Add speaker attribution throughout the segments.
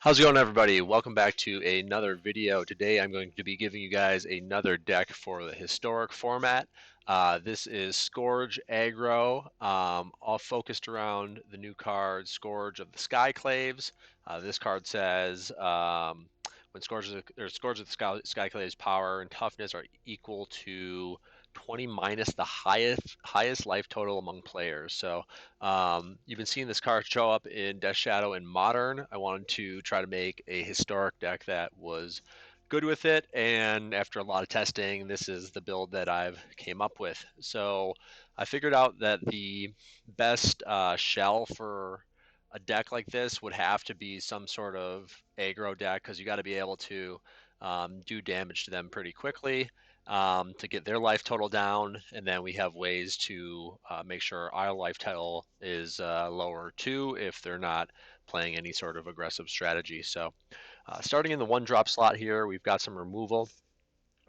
Speaker 1: How's it going, everybody? Welcome back to another video. Today I'm going to be giving you guys another deck for the historic format. This is Scourge Aggro, all focused around the new card Scourge of the Skyclaves. This card says when Scourge of the Skyclaves power and toughness are equal to 20 minus the highest life total among players. So you've been seeing this card show up in Death Shadow and Modern. I wanted to try to make a historic deck that was good with it, and after a lot of testing, this is the build that I've came up with. So I figured out that the best shell for a deck like this would have to be some sort of aggro deck because you got to be able to do damage to them pretty quickly to get their life total down, and then we have ways to make sure our life total is lower too if they're not playing any sort of aggressive strategy. So starting in the 1-drop slot here, we've got some removal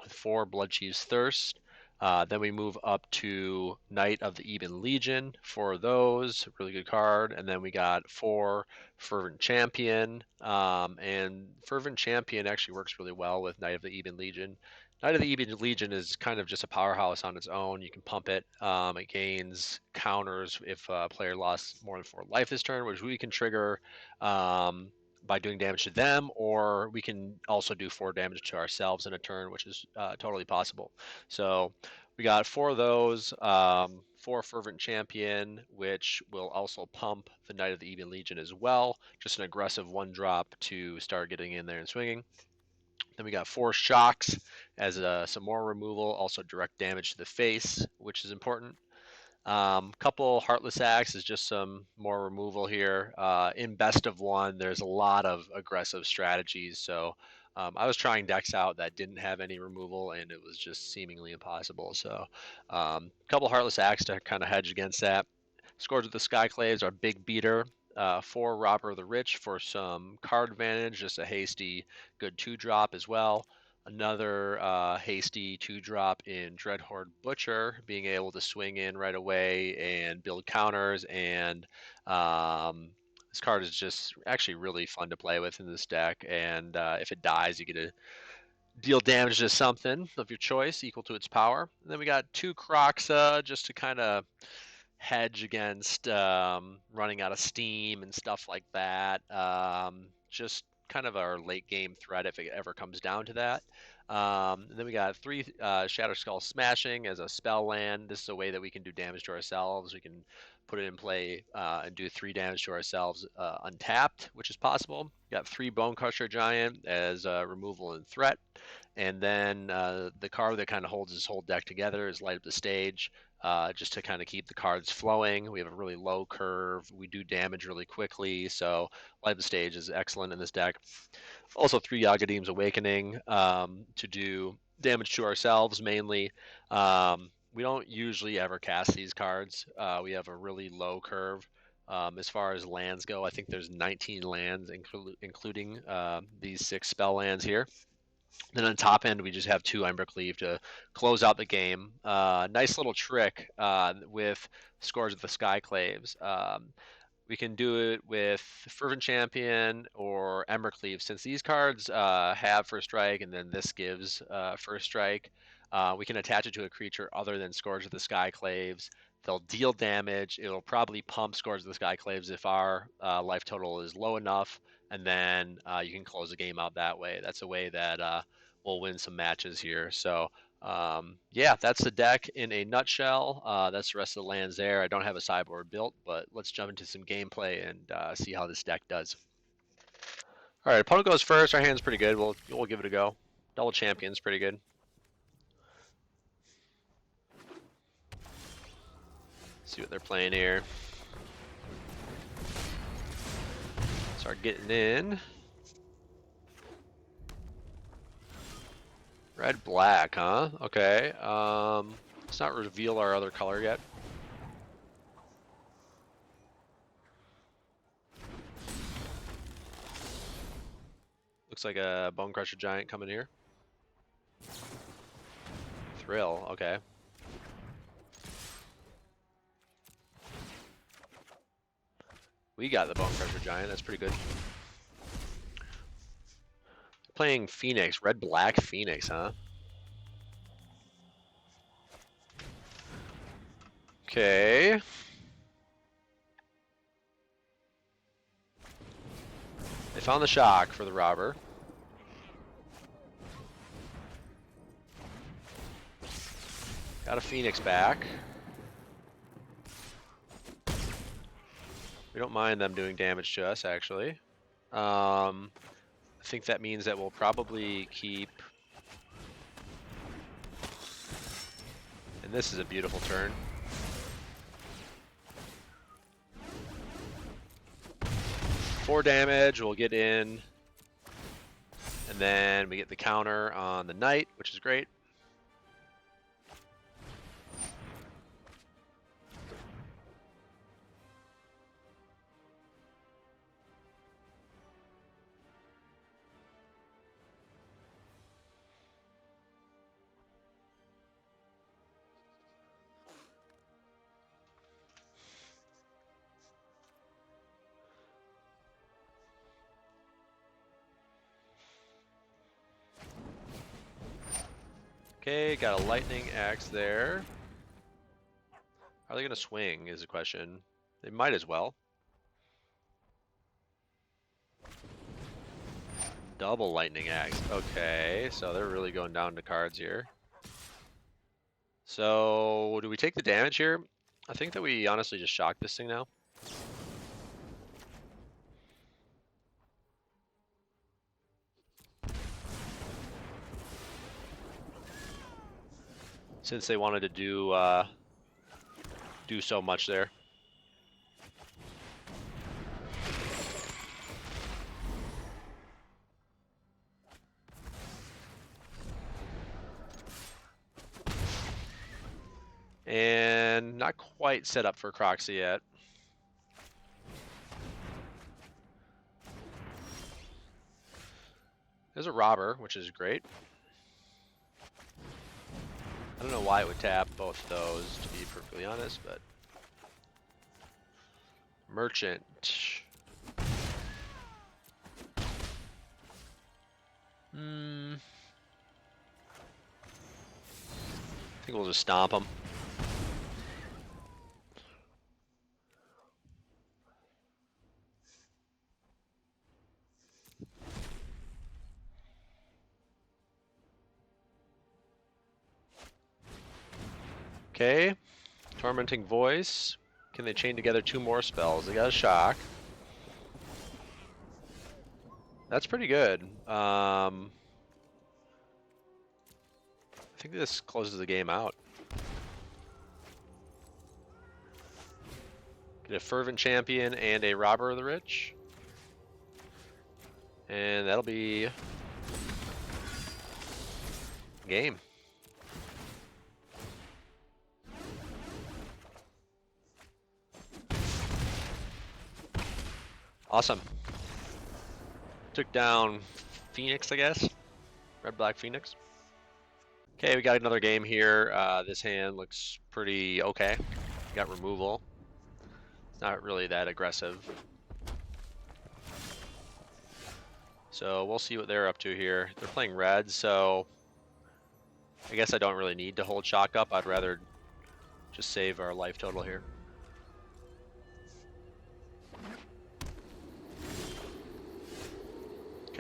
Speaker 1: with 4 Bloodchief's Thirst. Then we move up to Knight of the Ebon Legion for those, really good card. And then we got 4 Fervent Champion. And Fervent Champion actually works really well with Knight of the Ebon Legion. Knight of the Ebon Legion is kind of just a powerhouse on its own. You can pump it. It gains counters if a player lost more than 4 life this turn, which we can trigger by doing damage to them, or we can also do 4 damage to ourselves in a turn, which is totally possible. So we got 4 of those, 4 Fervent Champion, which will also pump the Knight of the Ebon Legion as well. Just an aggressive 1-drop to start getting in there and swinging. Then we got 4 Shocks as some more removal, also direct damage to the face, which is important. Couple Heartless Acts is just some more removal here. In best of one, there's a lot of aggressive strategies. So I was trying decks out that didn't have any removal, and it was just seemingly impossible. So couple Heartless Acts to kind of hedge against that. Scourge of the Skyclaves, our big beater. 4 Robber of the Rich for some card advantage, just a hasty good 2-drop as well. Another hasty 2-drop in Dreadhorde Butcher, being able to swing in right away and build counters. And this card is just actually really fun to play with in this deck. And if it dies, you get to deal damage to something of your choice equal to its power. And then we got 2 Kroxa just to kind of hedge against running out of steam and stuff like that. Just kind of our late game threat if it ever comes down to that. And then we got 3 Shatterskull Smashing as a spell land. This is a way that we can do damage to ourselves. We can put it in play and do 3 damage to ourselves untapped, which is possible. We got 3 Bonecrusher Giant as removal and threat. And then the card that kind of holds this whole deck together is Light Up the Stage. Just to kind of keep the cards flowing. We have a really low curve. We do damage really quickly, so Light Up the Stage is excellent in this deck. Also 3 Yagadiim's Awakening to do damage to ourselves mainly. We don't usually ever cast these cards. We have a really low curve. As far as lands go, I think there's 19 lands, including these 6 spell lands here. Then on top end, we just have 2 Embercleave to close out the game. Nice little trick with Scourge of the Skyclaves. We can do it with Fervent Champion or Embercleave. Since these cards have First Strike and then this gives First Strike, we can attach it to a creature other than Scourge of the Skyclaves. They'll deal damage. It'll probably pump Scourge of the Skyclaves if our life total is low enough, and then you can close the game out that way. That's a way that we'll win some matches here. So yeah, that's the deck in a nutshell. That's the rest of the lands there. I don't have a sideboard built, but let's jump into some gameplay and see how this deck does. All right, opponent goes first. Our hand's pretty good. We'll give it a go. Double Champion's pretty good. See what they're playing here. Start getting in. Red, black, huh? Okay. Let's not reveal our other color yet. Looks like a Bonecrusher Giant coming here. Thrill, okay. We got the Bonecrusher Giant, that's pretty good. playing Phoenix, red-black Phoenix, huh? Okay. They found the shock for the robber. Got a Phoenix back. We don't mind them doing damage to us, actually. I think that means that we'll probably keep... And this is a beautiful turn. Four damage, we'll get in. And then we get the counter on the knight, which is great. Okay, got a lightning axe there. Are they going to swing is the question. They might as well. Double lightning axe. Okay, so they're really going down to cards here. So, do we take the damage here? I think that we honestly just shock this thing now. Since they wanted to do so much there. And not quite set up for Croxy yet. There's a robber, which is great. I don't know why it would tap both of those, to be perfectly honest, but... Merchant. I think we'll just stomp him. Okay, Tormenting Voice. Can they chain together two more spells? They got a shock. That's pretty good. I think this closes the game out. Get a Fervent Champion and a Robber of the Rich. And that'll be game. Awesome. Took down Phoenix, I guess. Red-black Phoenix. Okay, we got another game here. This hand looks pretty okay. Got removal. It's not really that aggressive. So we'll see what they're up to here. They're playing red, so I guess I don't really need to hold shock up. I'd rather just save our life total here.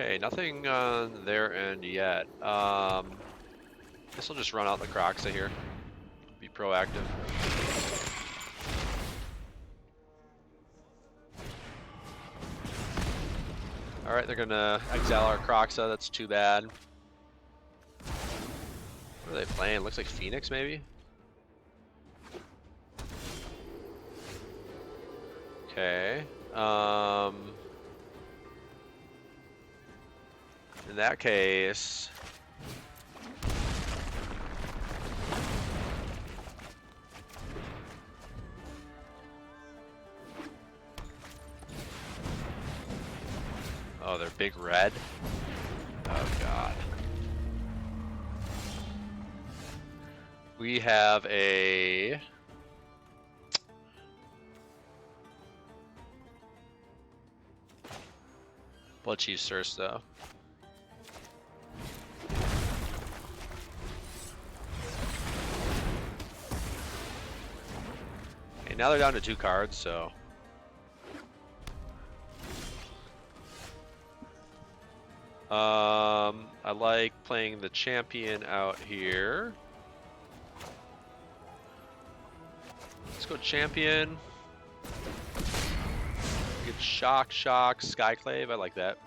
Speaker 1: Okay, nothing on their end yet. Guess I'll just run out the Croxa here. Be proactive. Alright, they're gonna exile our Croxa, that's too bad. What are they playing? Looks like Phoenix, maybe? Okay. In that case... Oh, they're big red? Oh, God. We have a... Blood Chief Surge, though. now they're down to 2 cards, so. I like playing the champion out here. Let's go champion. Get shock, Skyclave. I like that.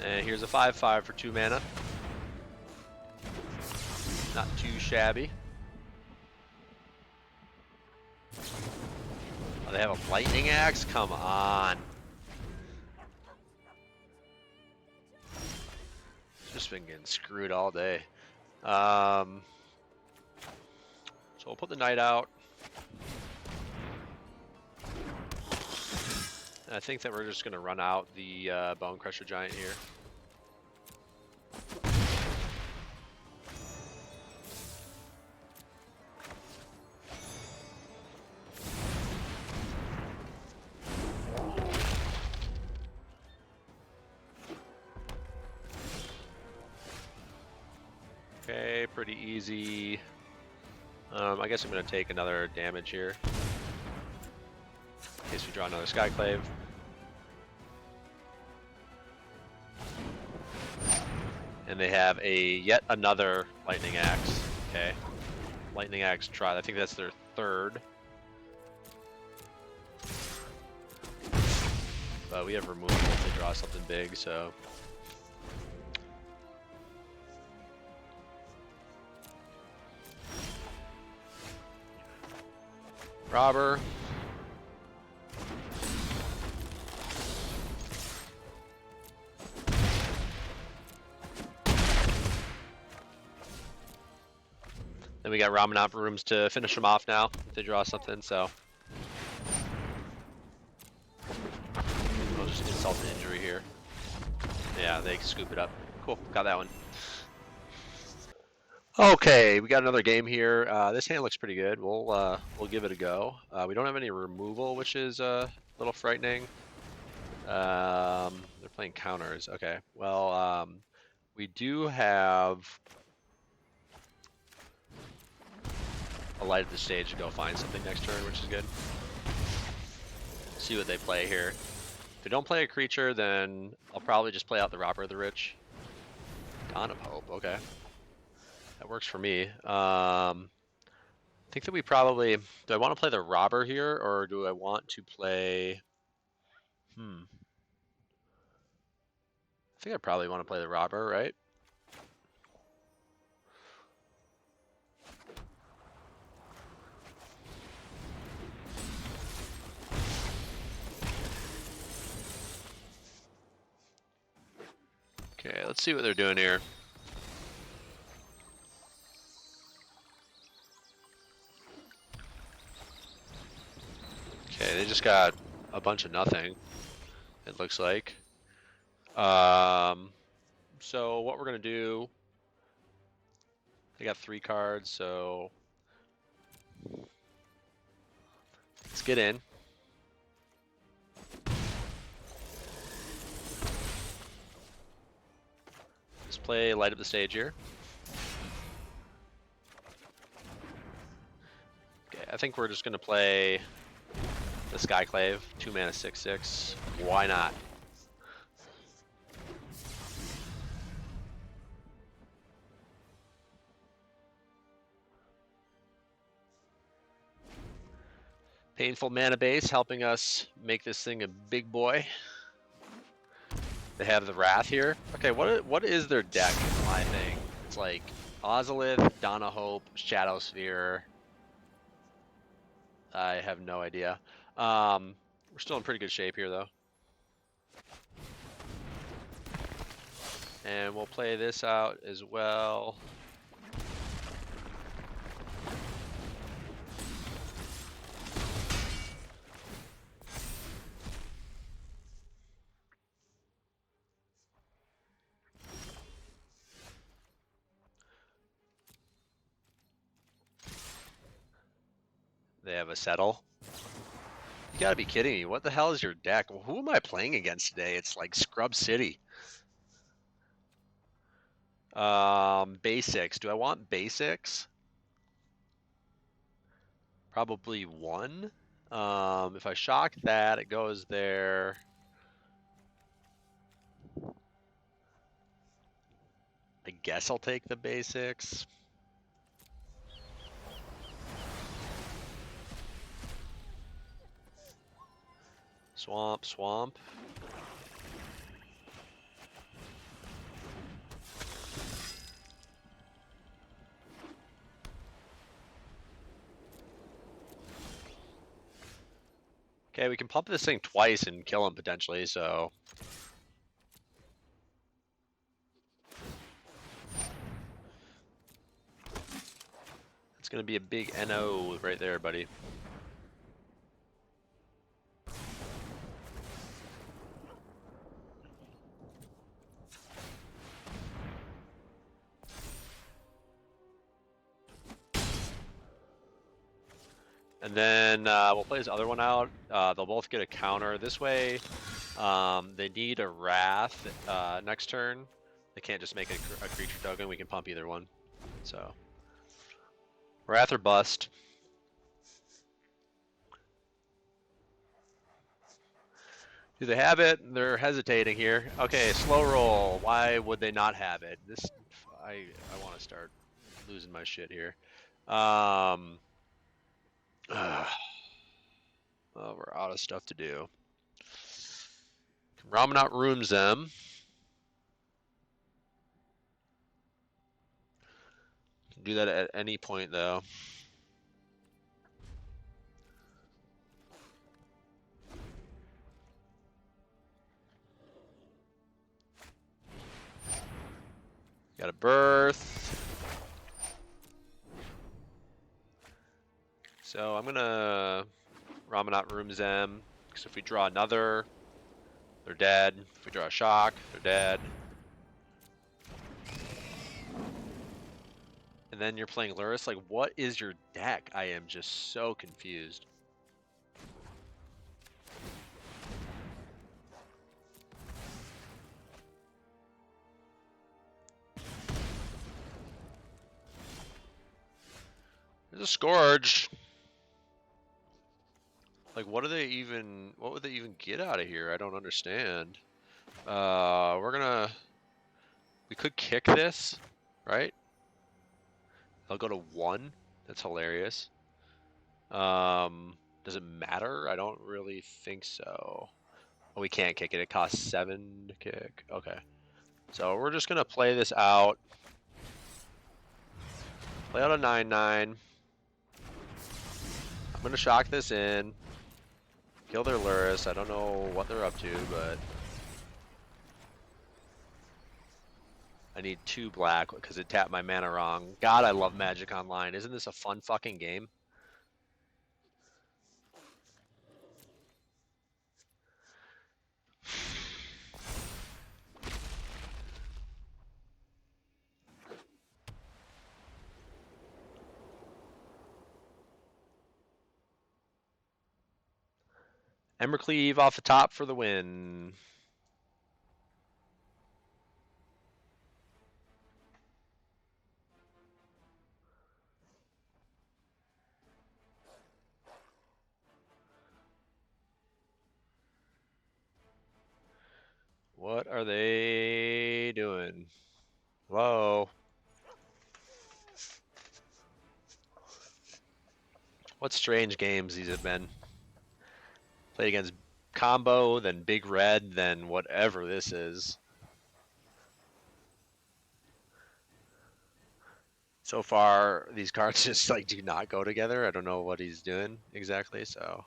Speaker 1: And here's a 5/5 for 2 mana. Not too shabby. Oh, they have a lightning axe? Come on. Just been getting screwed all day. So we'll put the knight out. And I think that we're just going to run out the Bone Crusher Giant here. Okay, pretty easy. I guess I'm going to take another damage here. In case we draw another Skyclave. And they have yet another Lightning Axe. Okay. Lightning Axe try. I think that's their 3rd. But we have removal if they draw something big, so. Robber. Then we got Ramanop rooms to finish them off now if they draw something, so. We'll just insult the injury here. Yeah, they scoop it up. Cool, got that one. Okay, we got another game here. This hand looks pretty good. We'll give it a go. We don't have any removal, which is a little frightening. They're playing counters. Okay, well, we do have a light at the stage to go find something next turn, which is good. See what they play here. If they don't play a creature, then I'll probably just play out the Robber of the Rich. Dawn of Hope, okay. That works for me. I think that we probably... Do I want to play the Robber here, or do I want to play... I think I probably want to play the Robber, right? Okay, let's see what they're doing here. Okay, they just got a bunch of nothing, it looks like. So what we're gonna do, they got 3 cards, so let's get in. Just play Light Up the Stage here. Okay, I think we're just gonna play the Skyclave, 2 mana 6/6. Why not? Painful Mana Base helping us make this thing a big boy. They have the Wrath here. Okay, what is their deck? Is my thing. It's like Ozolith, Dawn of Hope, Shadow Sphere. I have no idea. We're still in pretty good shape here, though. And we'll play this out as well. have a settle. You gotta be kidding me. What the hell is your deck? Who am I playing against today? It's like Scrub City. Basics. Do I want basics? Probably one. If I shock that, it goes there. I guess I'll take the basics. Swamp, swamp. Okay, we can pump this thing twice and kill him potentially, so. It's gonna be a big NO right there, buddy. And then we'll play this other one out. They'll both get a counter. This way, they need a Wrath next turn. They can't just make a creature token. We can pump either one. So, Wrath or bust. Do they have it? They're hesitating here. Okay, slow roll. Why would they not have it? This, I want to start losing my shit here. Well, we're out of stuff to do. Ramanat rooms them. Can do that at any point though. Got a birth. So I'm gonna Ramanat rooms them, because if we draw another, they're dead. If we draw a shock, they're dead. And then you're playing Lurrus. Like, what is your deck? I am just so confused. There's a Scourge. Like, what would they even get out of here? I don't understand. We could kick this, right? They'll go to 1. That's hilarious. Does it matter? I don't really think so. Oh, we can't kick it. It costs 7 to kick. Okay. So we're just gonna play this out. Play out a 9/9. I'm gonna shock this in. Kill their Lurrus. I don't know what they're up to, but I need 2 black because it tapped my mana wrong. God, I love Magic Online. Isn't this a fun fucking game? Embercleave off the top for the win. What are they doing? Hello? What strange games these have been. Played against Combo, then Big Red, then whatever this is. So far, these cards just like do not go together. I don't know what he's doing exactly, so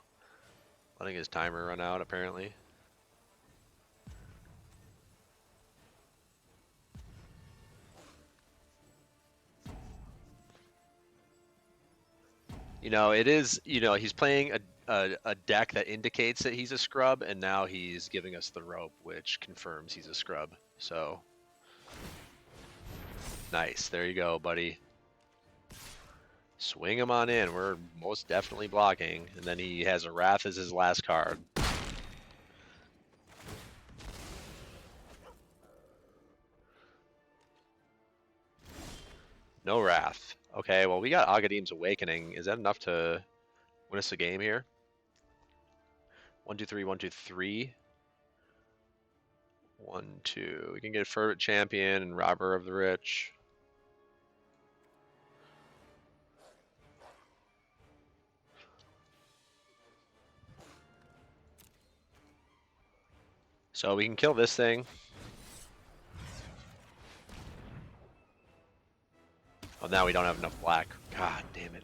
Speaker 1: letting his timer run out apparently. You know, it is, you know, he's playing a deck that indicates that he's a scrub, and now he's giving us the rope, which confirms he's a scrub. So, nice. There you go, buddy. Swing him on in. We're most definitely blocking. And then he has a Wrath as his last card. No Wrath. Okay, well, we got Agadim's Awakening. Is that enough to win us a game here? 1, 2, 3, 1, 2, 3. 1, 2. We can get Fervent Champion and Robber of the Rich. So we can kill this thing. Oh, now we don't have enough black. God damn it.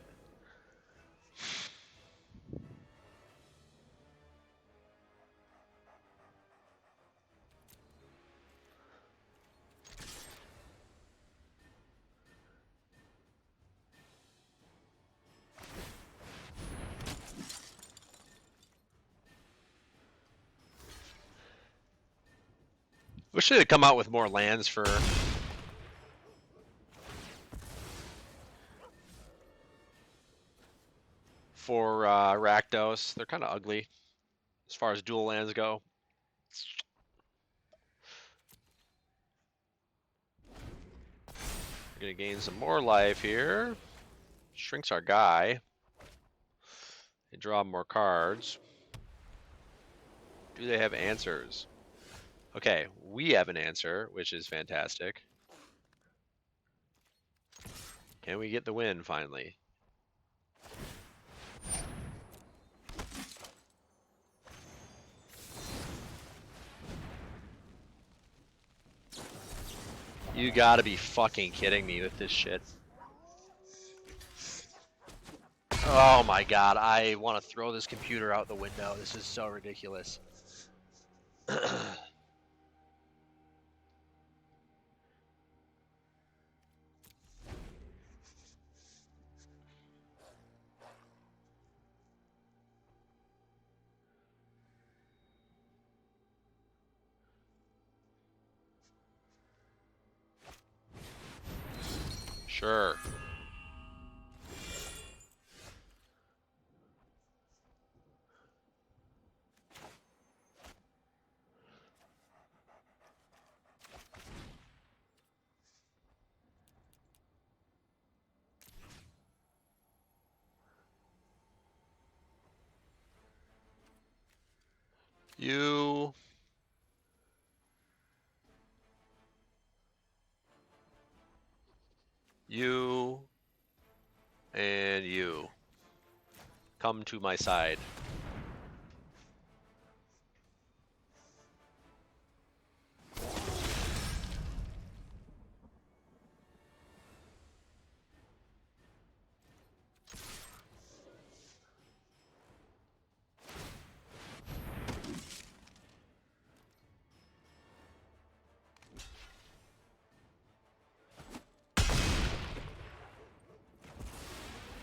Speaker 1: Wish they had come out with more lands for Rakdos. They're kind of ugly as far as dual lands go. We're gonna gain some more life here. Shrinks our guy. They draw more cards. Do they have answers? Okay, we have an answer, which is fantastic. Can we get the win finally? You gotta be fucking kidding me with this shit. Oh my god, I want to throw this computer out the window. This is so ridiculous. Sure. You and you come to my side.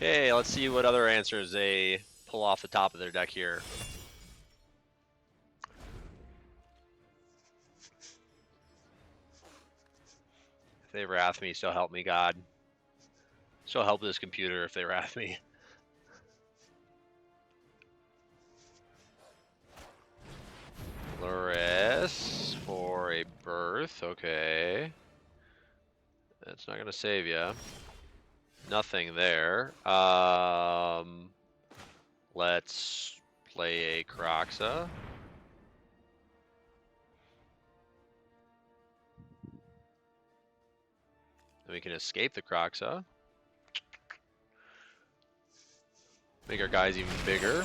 Speaker 1: Okay, let's see what other answers they pull off the top of their deck here. If they wrath me, so help me God. So help this computer if they wrath me. Lurrus for a birth, okay. That's not gonna save ya. Nothing there. Let's play a Kroxa. Then we can escape the Kroxa. Make our guys even bigger.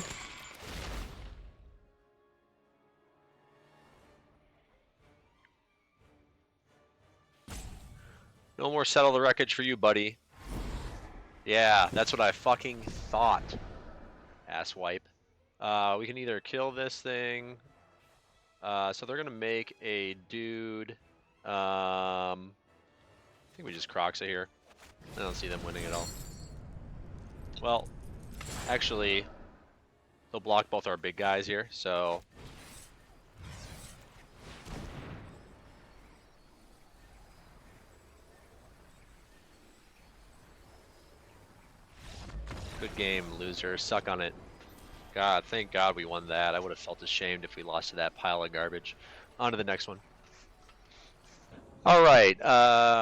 Speaker 1: No more settle the wreckage for you, buddy. Yeah, that's what I fucking thought. Asswipe. We can either kill this thing. So they're gonna make a dude. I think we just Kroxa here. I don't see them winning at all. Well, actually, they'll block both our big guys here, so. Good game, loser. Suck on it. God, thank God we won that. I would have felt ashamed if we lost to that pile of garbage. On to the next one. All right,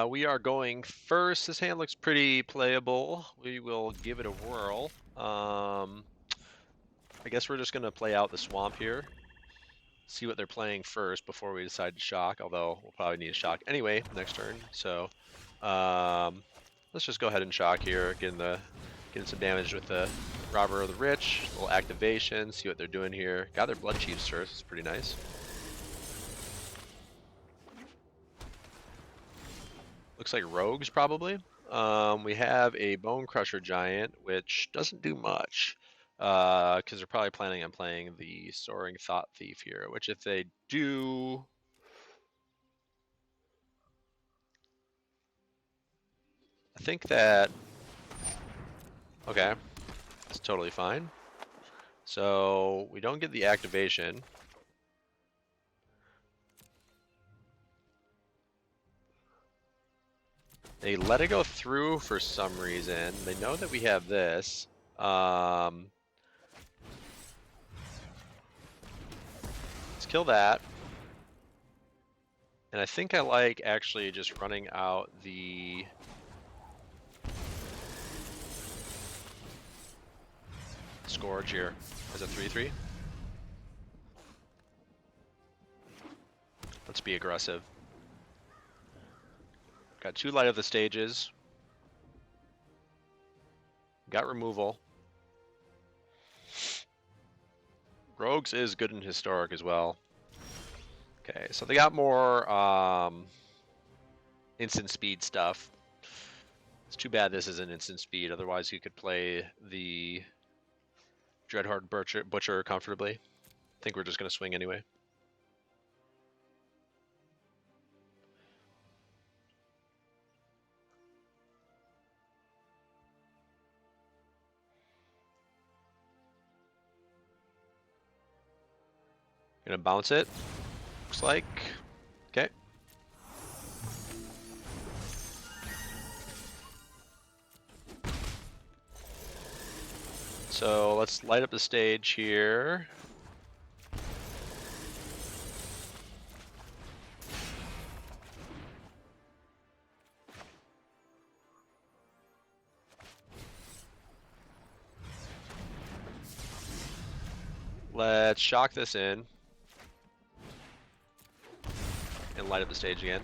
Speaker 1: we are going first. This hand looks pretty playable. We will give it a whirl. I guess we're just going to play out the swamp here. See what they're playing first before we decide to shock, although we'll probably need a shock anyway next turn. So let's just go ahead and shock here, getting some damage with the Robber of the Rich, a little activation, see what they're doing here. Got their Blood Chiefs first, it's pretty nice. Looks like rogues probably. We have a Bone Crusher Giant, which doesn't do much, because they're probably planning on playing the Soaring Thought Thief here, which if they do, I think that, okay, that's totally fine. So we don't get the activation. They let it go through for some reason. They know that we have this. Let's kill that. And I think I like actually just running out the Scourge here as a 3/3. Let's be aggressive. Got 2 Light of the Stages. Got removal. Rogues is good in Historic as well. Okay, so they got more instant speed stuff. It's too bad this isn't instant speed, otherwise you could play the Dreadhorde Butcher comfortably. I think we're just going to swing anyway. Gonna bounce it, looks like. Okay. So let's light up the stage here. Let's shock this in. And light up the stage again.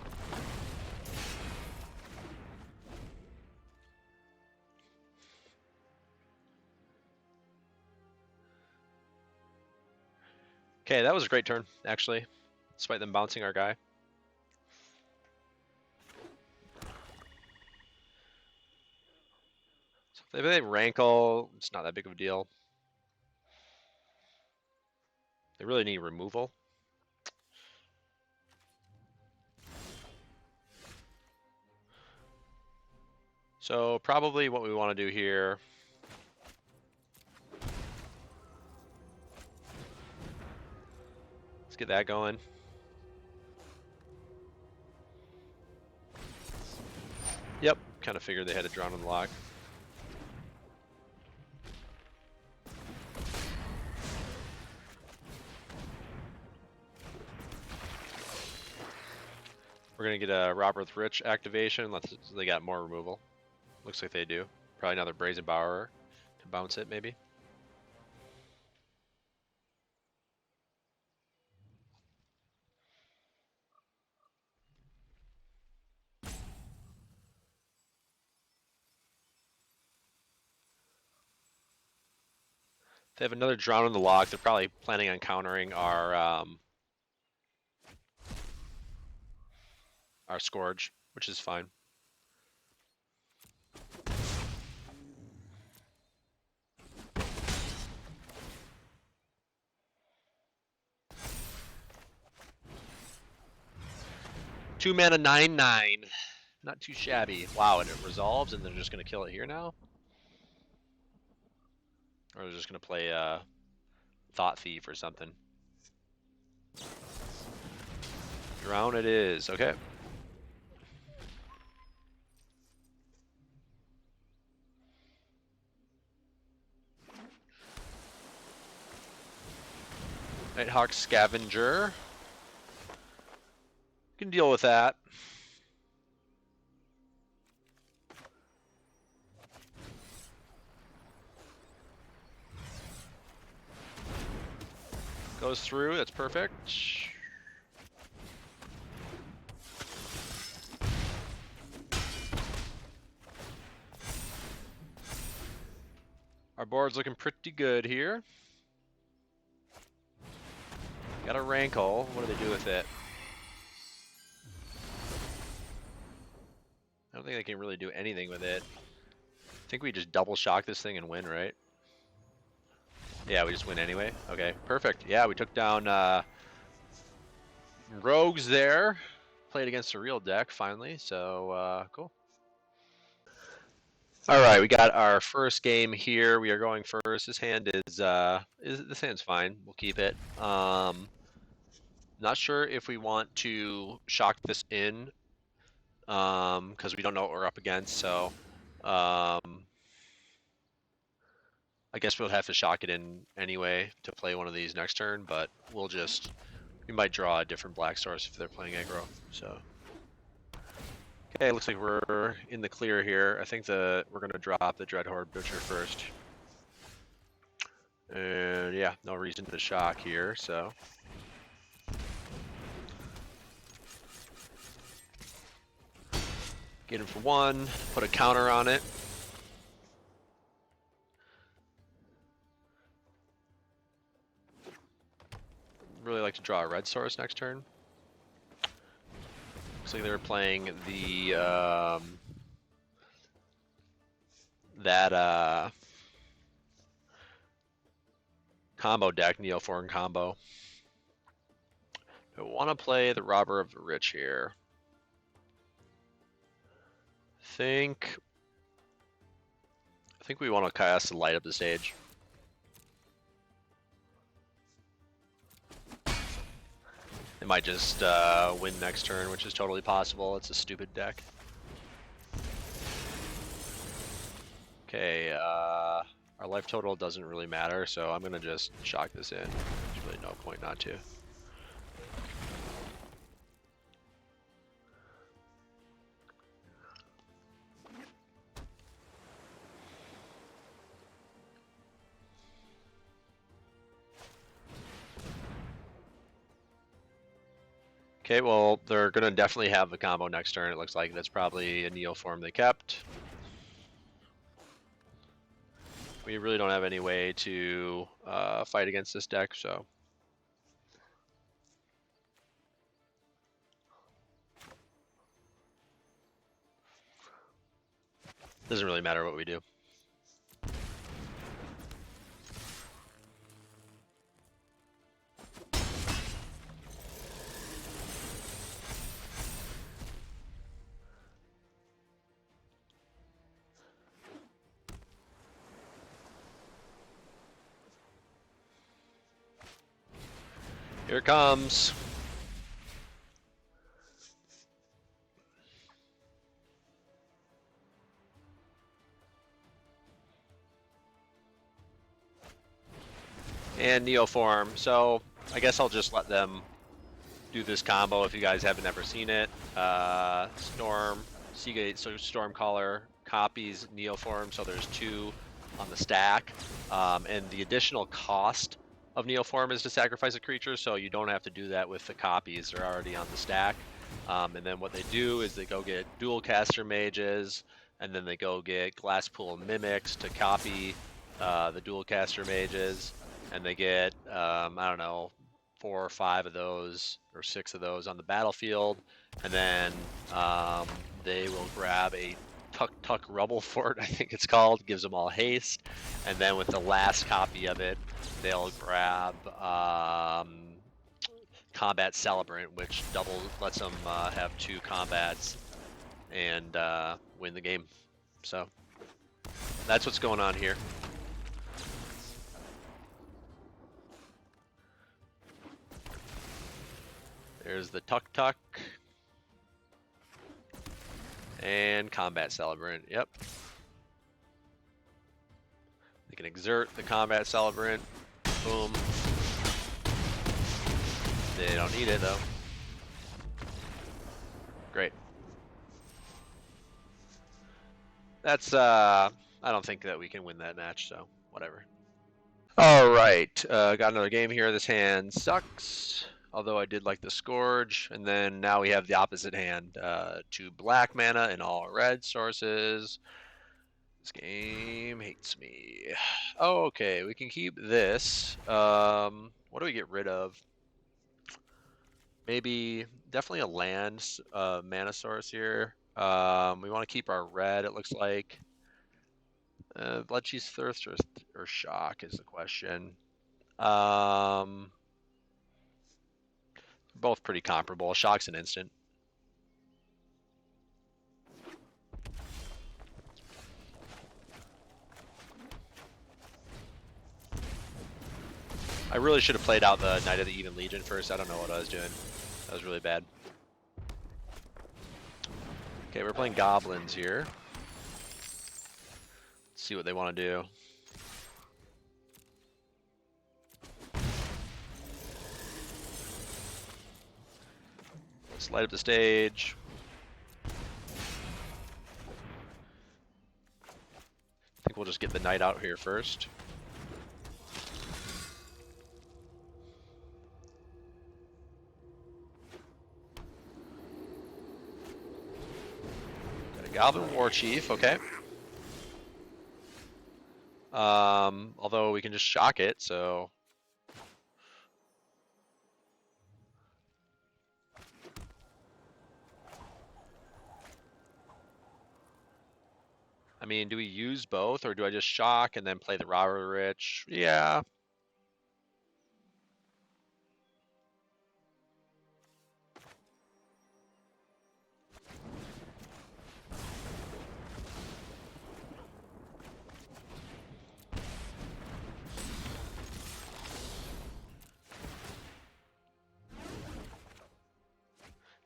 Speaker 1: Okay, that was a great turn, actually, despite them bouncing our guy. So if they rankle, it's not that big of a deal. They really need removal. So probably what we want to do here, let's get that going. Yep, kind of figured they had a Drown on the Lock. We're gonna get a Robber with Rich activation. They got more removal. Looks like they do. Probably another Brazen Borrower to bounce it, maybe. They have another Drown on the Lock. They're probably planning on countering our Scourge, which is fine. Two mana 9/9. Not too shabby. Wow, and it resolves and they're just gonna kill it here now? Or they're just gonna play Thought Thief or something. Drown it is, okay. Nighthawk Scavenger. Can deal with that. Goes through, that's perfect. Our board's looking pretty good here. Got a Rankle. What do they do with it? I don't think they can really do anything with it. I think we just double shock this thing and win, right? Yeah, we just win anyway. Okay, perfect. Yeah, we took down rogues there. Played against a real deck finally, so cool. All right, we got our first game here. We are going first. This hand is this hand's fine. We'll keep it. Not sure if we want to shock this in, because we don't know what we're up against. So, I guess we'll have to shock it in anyway to play one of these next turn. But we might draw a different black source if they're playing aggro. So. Okay, looks like we're in the clear here. I think we're going to drop the Dreadhorde Butcher first. And yeah, no reason to shock here, so. Get him for 1, put a counter on it. Really like to draw a red source next turn. Looks like they were playing the combo deck, Neoform combo. I want to play the Robber of the Rich here. I think we want to cast to light up the stage. They might just win next turn, which is totally possible. It's a stupid deck. Okay, our life total doesn't really matter, so I'm gonna just shock this in. There's really no point not to. Okay, well, they're gonna definitely have the combo next turn. It looks like that's probably a Neoform they kept. We really don't have any way to fight against this deck, so. Doesn't really matter what we do. Here it comes. And Neoform. So I guess I'll just let them do this combo if you guys haven't ever seen it. Storm, Seagate, so Stormcaller copies Neoform, so there's 2 on the stack. And the additional cost of Neoform is to sacrifice a creature, so you don't have to do that with the copies. They're already on the stack. And then what they do is they go get Dualcaster Mages, and then they go get Glasspool Mimics to copy the Dualcaster Mages, and they get, I don't know, 4 or 5 of those, or 6 of those on the battlefield, and then they will grab a Tuk Rubble Fort, I think it's called, gives them all haste, and then with the last copy of it, they'll grab Combat Celebrant, which lets them have 2 combats and win the game. So that's what's going on here. There's the Tuk and Combat Celebrant. Yep. They can exert the Combat Celebrant. Boom. They don't need it though. Great. That's I don't think that we can win that match, so whatever. All right, got another game here. This hand sucks, although I did like the Scourge. And then now we have the opposite hand, 2 black mana and all red sources. This game hates me. Oh, okay, we can keep this. What do we get rid of? Maybe, definitely a land mana source here. We want to keep our red, it looks like. Bloodchief's Thirst or Shock is the question. Both pretty comparable. Shock's an instant. I really should have played out the Knight of the Even Legion first. I don't know what I was doing. That was really bad. Okay, we're playing goblins here. Let's see what they want to do. Let's light up the stage. I think we'll just get the knight out here first. Got a Goblin War Chief, okay. Although we can just shock it, so. I mean, do we use both, or do I just shock and then play the Robber Rich? Yeah.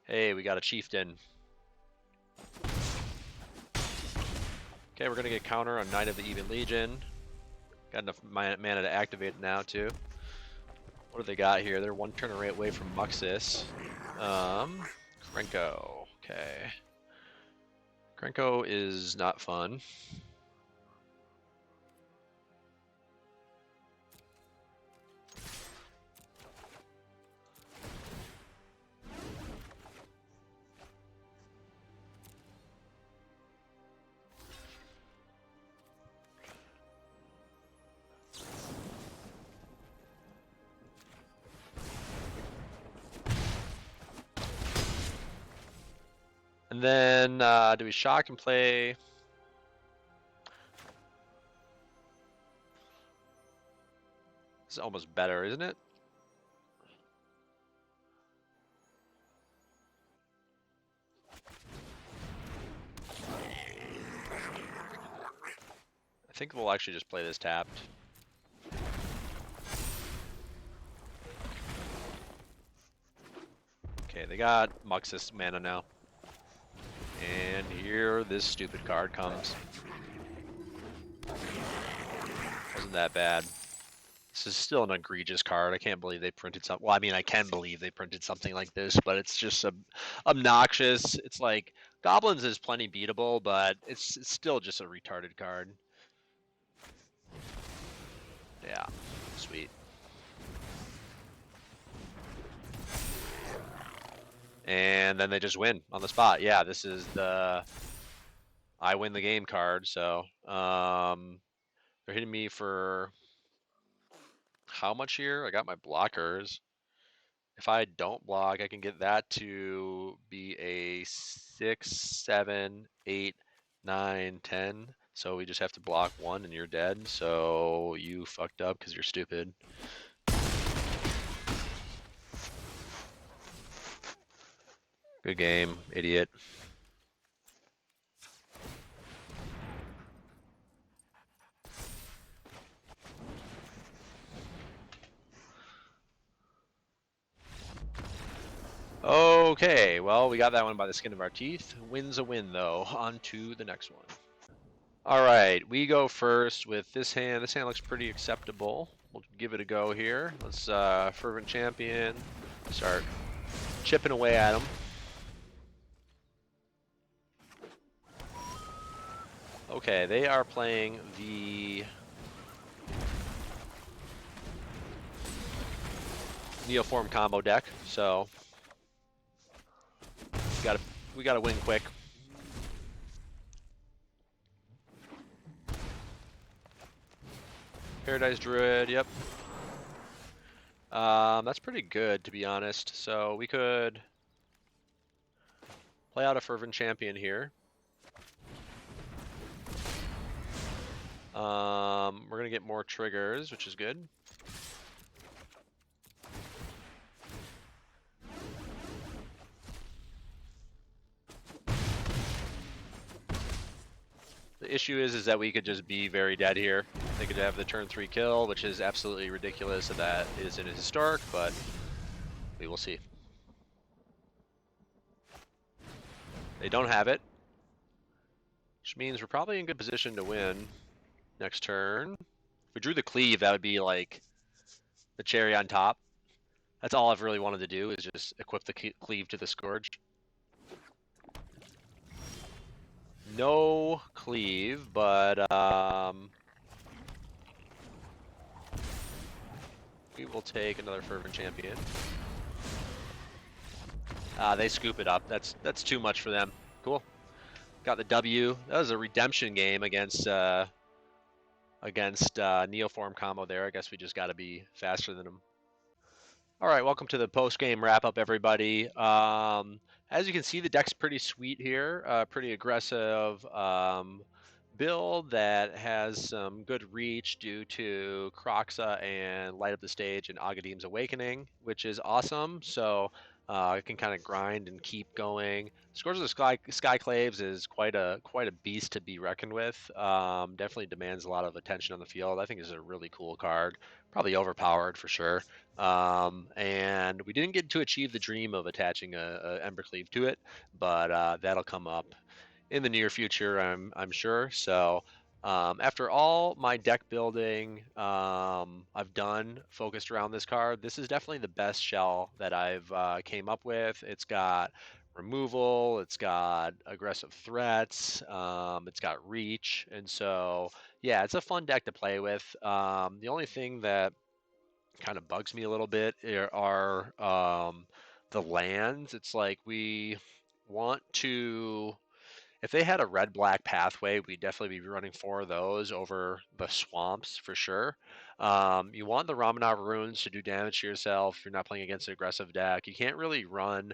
Speaker 1: Hey, we got a chieftain. Okay, we're gonna get counter on Knight of the Even Legion. Got enough mana to activate it now too. What do they got here? They're 1 turn away from Muxus. Krenko. Okay. Krenko is not fun. And then, do we shock and play? This is almost better, isn't it? I think we'll actually just play this tapped. Okay, they got Muxus mana now. And here this stupid card comes. Wasn't that bad. This is still an egregious card. I can't believe they printed something. Well, I mean, I can believe they printed something like this, but it's just obnoxious. It's like, Goblins is plenty beatable, but it's still just a retarded card. Yeah, sweet. And then they just win on the spot. Yeah, this is the I win the game card. So they're hitting me for how much here? I got my blockers. If I don't block, I can get that to be a 6, 7, 8, 9, 10. So we just have to block 1 and you're dead. So you fucked up because you're stupid. Good game, idiot. Okay, well, we got that one by the skin of our teeth. Win's a win, though. On to the next one. All right, we go first with this hand. This hand looks pretty acceptable. we'll give it a go here. Let's Fervent Champion, start chipping away at them. Okay, they are playing the Neoform combo deck, so we gotta win quick. Paradise Druid, yep. That's pretty good, to be honest. So we could play out a Fervent Champion here. We're gonna get more triggers, which is good. The issue is that we could just be very dead here. They could have the turn 3 kill, which is absolutely ridiculous that that is in a historic, but we will see. They don't have it, which means we're probably in good position to win next turn. If we drew the cleave, that would be like the cherry on top. That's all I've really wanted to do, is just equip the cleave to the Scourge. No cleave, but we will take another Fervent Champion. They scoop it up. That's too much for them. Cool. Got the W. That was a redemption game against Neoform combo there. I guess we just got to be faster than them. All right, welcome to the post-game wrap-up, everybody. As you can see, the deck's pretty sweet here. Pretty aggressive build that has some good reach due to Kroxa and Light Up the Stage and Agadim's Awakening, which is awesome. So it can kind of grind and keep going. Scourge of the Skyclaves is quite a beast to be reckoned with. Definitely demands a lot of attention on the field. I think it's a really cool card. Probably overpowered for sure. And we didn't get to achieve the dream of attaching a Embercleave to it, but that'll come up in the near future, I'm sure. So after all my deck building I've done focused around this card, this is definitely the best shell that I've came up with. It's got removal, it's got aggressive threats, it's got reach, and so yeah, it's a fun deck to play with. The only thing that kind of bugs me a little bit are the lands. It's like we want to, if they had a red-black pathway, we'd definitely be running 4 of those over the swamps for sure. You want the Ramanov runes to do damage to yourself if you're not playing against an aggressive deck. You can't really run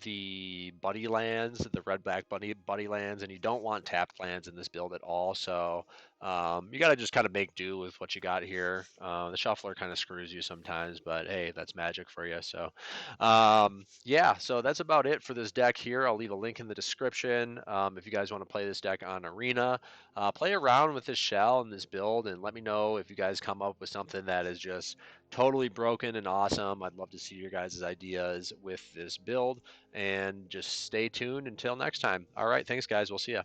Speaker 1: the buddy lands, the red-black buddy lands, and you don't want tapped lands in this build at all. So you got to just kind of make do with what you got here. The shuffler kind of screws you sometimes, but hey, that's magic for you. So yeah, so that's about it for this deck here. I'll leave a link in the description if you guys want to play this deck on Arena. Play around with this shell and this build, and let me know if you guys come up with something that is just totally broken and awesome. I'd love to see your guys' ideas with this build, and just stay tuned until next time. All right, thanks guys. We'll see ya.